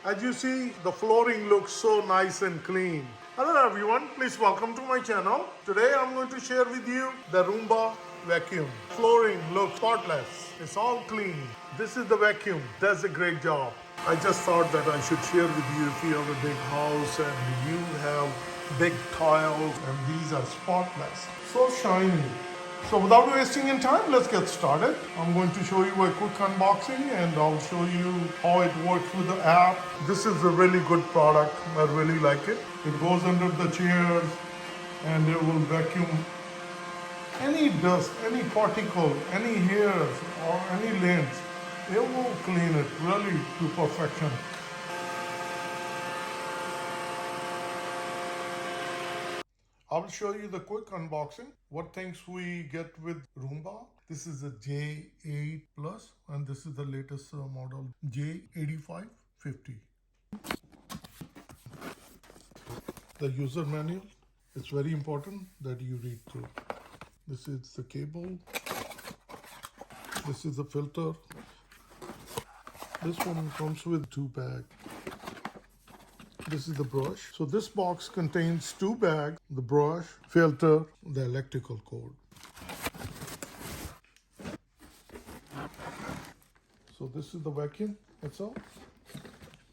As you see, the flooring looks so nice and clean. Hello everyone, please welcome to my channel. Today I'm going to share with you the Roomba vacuum. Flooring looks spotless. It's all clean. This is the vacuum. Does a great job. I just thought that I should share with you if you have a big house and you have big tiles and these are spotless. So shiny. So without wasting any time, let's get started. I'm going to show you a quick unboxing and I'll show you how it works with the app. This is a really good product. I really like it. It goes under the chairs and it will vacuum any dust, any particle, any hairs or any lint. It will clean it really to perfection. I'll show you the quick unboxing. What things we get with Roomba. This is a J8 Plus and this is the latest model J8550. The user manual. It's very important that you read through. This is the cable. This is the filter. This one comes with 2 bags. This is the brush. So this box contains 2 bags, the brush, filter, the electrical cord. So this is the vacuum itself.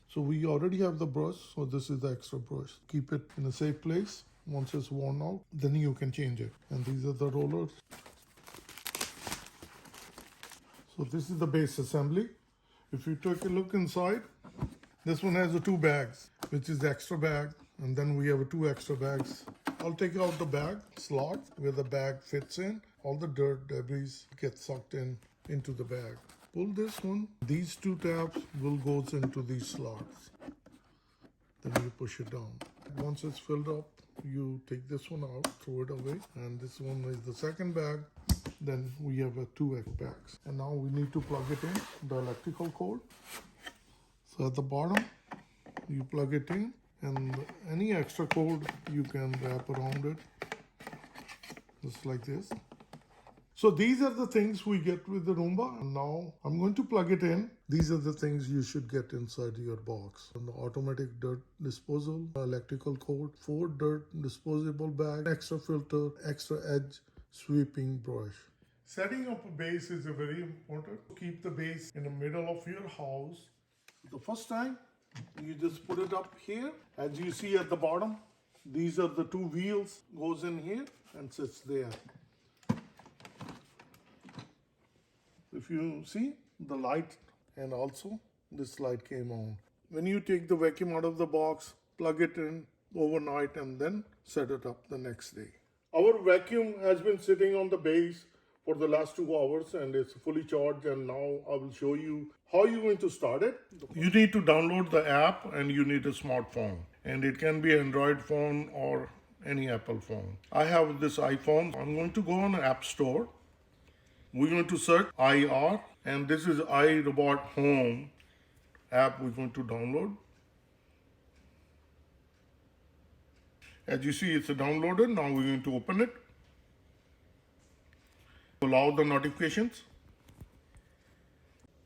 So we already have the brush, so this is the extra brush. Keep it in a safe place. Once it's worn out, then you can change it. And these are the rollers. So this is the base assembly. If you take a look inside, this one has the 2 bags, which is the extra bag, and then we have 2 extra bags. I'll take out the bag slot where the bag fits in. All the dirt, debris get sucked into the bag. Pull this one. These 2 tabs will go into these slots. Then you push it down. Once it's filled up, you take this one out, throw it away, and this one is the second bag. Then we have 2 extra bags. And now we need to plug it in, the electrical cord. So at the bottom, you plug it in, and any extra cord you can wrap around it, just like this. So these are the things we get with the Roomba. And now I'm going to plug it in. These are the things you should get inside your box. And the automatic dirt disposal, electrical cord, 4 dirt disposable bag, extra filter, extra edge sweeping brush. Setting up a base is very important. Keep the base in the middle of your house. The first time, you just put it up here. As you see at the bottom, these are the 2 wheels, goes in here and sits there. If you see the light, and also this light came on. When you take the vacuum out of the box, plug it in overnight and then set it up the next day. Our vacuum has been sitting on the base for the last 2 hours and it's fully charged, and now I will show you how you're going to start it. You need to download the app and you need a smartphone, and it can be Android phone or any Apple phone. I have this iPhone. I'm going to go on App Store. We're going to search IR, and this is iRobot Home app we're going to download. As you see, it's downloaded. Now we're going to open it. Allow the notifications.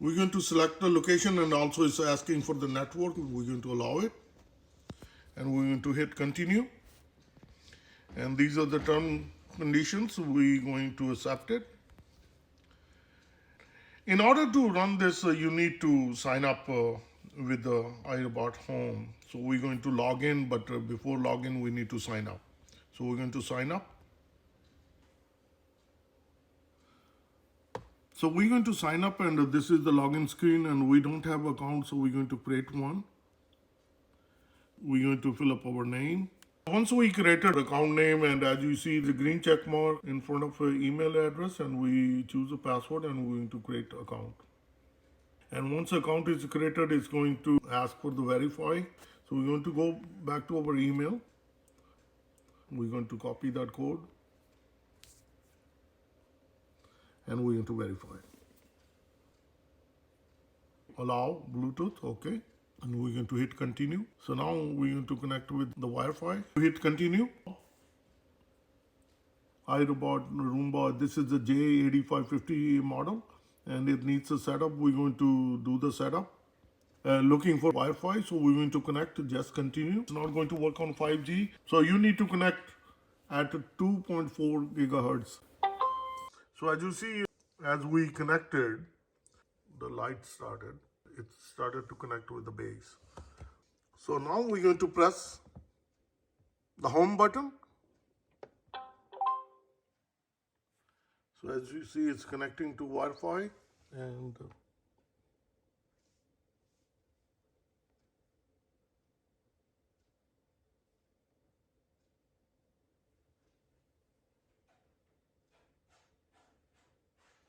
We're going to select the location, and also it's asking for the network. We're going to allow it. And we're going to hit continue. And these are the term conditions. We're going to accept it. In order to run this, you need to sign up with the iRobot Home. So we're going to log in, but before login, we need to sign up. So we're going to sign up. So we're going to sign up, and this is the login screen, and we don't have an account, so we're going to create one. We're going to fill up our name. Once we created account name, and as you see the green check mark in front of an email address, and we choose a password, and we're going to create account. And once account is created, it's going to ask for the verify. So we're going to go back to our email. We're going to copy that code. And we're going to verify. Allow Bluetooth, okay. And we're going to hit continue. So now we're going to connect with the Wi-Fi. Hit continue. iRobot Roomba, this is the J8550 model, and it needs a setup. We're going to do the setup. looking for Wi-Fi, so we're going to connect. Just continue. It's not going to work on 5G, so you need to connect at 2.4 gigahertz. So as you see, as we connected, the light started. It started to connect with the base. So now we're going to press the home button. So as you see, it's connecting to Wi-Fi, and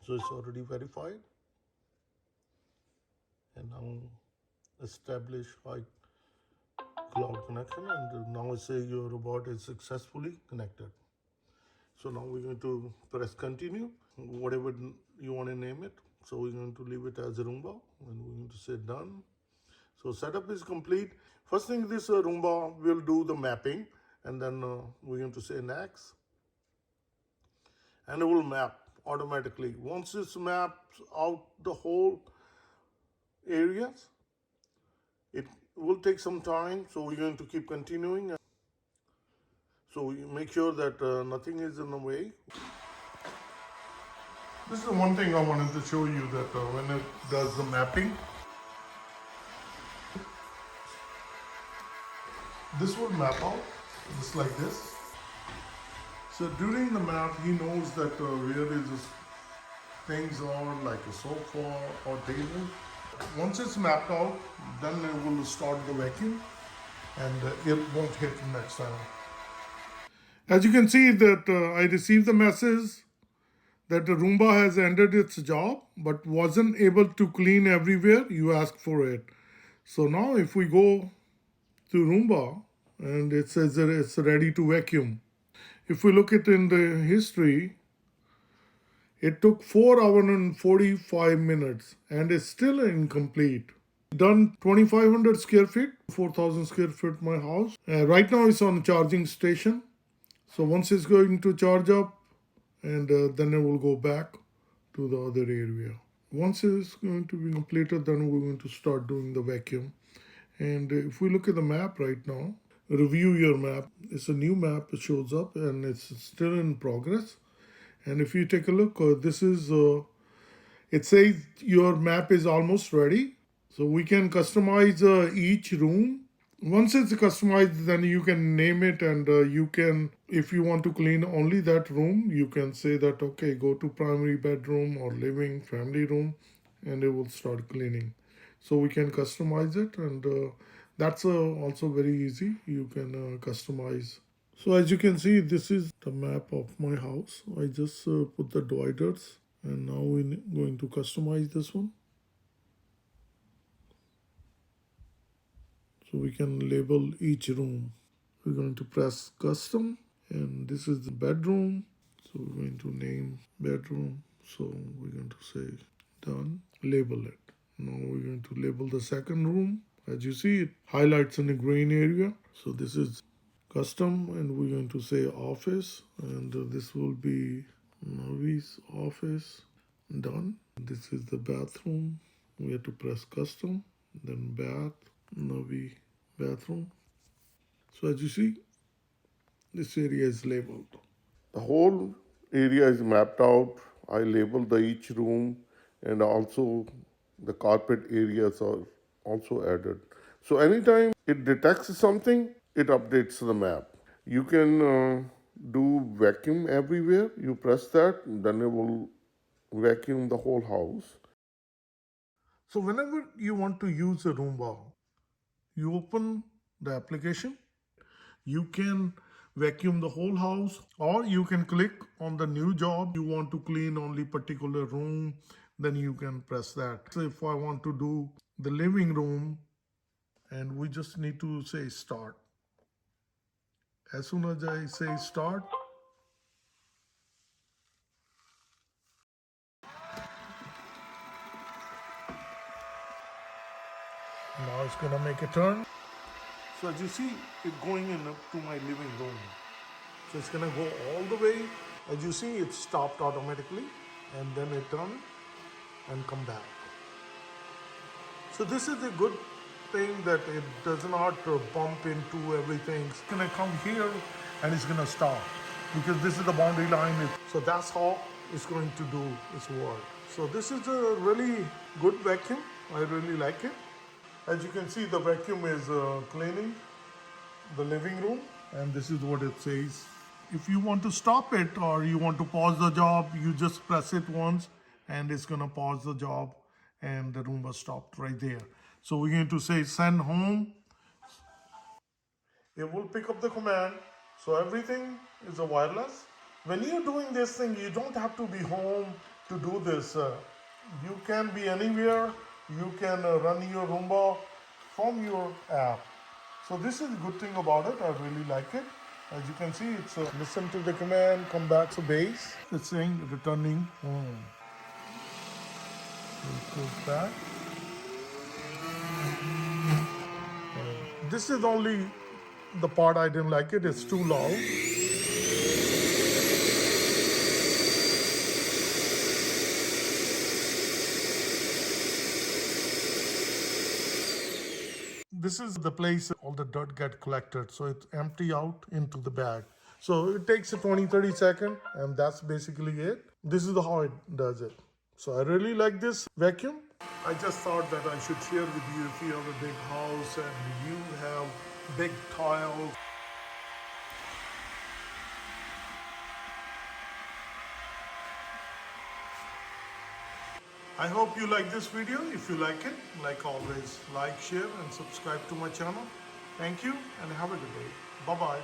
so it's already verified. And now establish high cloud connection, and now it says your robot is successfully connected. So now we're going to press continue, whatever you want to name it. So we're going to leave it as Roomba, and we're going to say done. So setup is complete. First thing, this Roomba will do the mapping, and then we're going to say next, and it will map automatically. Once it maps out the whole areas, it will take some time, so we're going to keep continuing. So we make sure that nothing is in the way. This is one thing I wanted to show you, that when it does the mapping, this will map out just like this. So during the map, he knows that where is things are like a sofa or table. Once it's mapped out, then it will start the vacuum, and it won't hit next time. As you can see that I received the message that the Roomba has ended its job but wasn't able to clean everywhere you asked for it. So now if we go to Roomba, and it says that it's ready to vacuum. If we look at in the history, it took 4 hours and 45 minutes and it's still incomplete. Done 2,500 square feet, 4,000 square feet my house. Right now it's on a charging station. So once it's going to charge up, and then it will go back to the other area. Once it's going to be completed, then we're going to start doing the vacuum. And if we look at the map right now, review your map. It's a new map. It shows up and it's still in progress. And if you take a look, this is, it says your map is almost ready. So we can customize each room. Once it's customized, then you can name it, and you can, if you want to clean only that room, you can say that, okay, go to primary bedroom or living, family room, and it will start cleaning. So we can customize it, and that's also very easy. You can customize. So as you can see, this is the map of my house. I just put the dividers, and now we're going to customize this one. So we can label each room. We're going to press custom, and this is the bedroom. So we're going to name bedroom. So we're going to say done, label it. Now we're going to label the second room. As you see, it highlights in the green area. So this is custom, and we're going to say office, and this will be Navi's office. Done. This is the bathroom. We have to press custom, then bath, Navi bathroom. So as you see, this area is labeled. The whole area is mapped out. I labeled the each room, and also the carpet areas are also added. So anytime it detects something, it updates the map. You can do vacuum everywhere. You press that, then it will vacuum the whole house. So whenever you want to use a Roomba, you open the application. You can vacuum the whole house, or you can click on the new job. You want to clean only particular room, then you can press that. So if I want to do the living room, and we just need to say start. As soon as I say start, now it's gonna make a turn. So as you see, it's going into my living room. So it's gonna go all the way. As you see, it stopped automatically, and then it turned and come back. So this is a good thing that it does not bump into everything. It's gonna come here and it's gonna stop because this is the boundary line. So that's how it's going to do its work. So this is a really good vacuum. I really like it. As you can see, the vacuum is cleaning the living room, and this is what it says. If you want to stop it or you want to pause the job, you just press it once and it's gonna pause the job and the Roomba stopped right there. So we're going to say send home. It will pick up the command. So everything is a wireless. When you're doing this thing, you don't have to be home to do this. You can be anywhere. You can run your Roomba from your app. So this is a good thing about it. I really like it. As you can see, it's listen to the command, come back to base. It's saying returning home. It goes back. This is only the part I didn't like it. It's too loud. This is the place all the dirt get collected, so it's empty out into the bag. So it takes a 20-30 seconds, and that's basically it. This is how it does it. So I really like this vacuum. I just thought that I should share with you if you have a big house and you have big tiles. I hope you like this video. If you like it, like always, like, share, and subscribe to my channel. Thank you and have a good day. Bye-bye.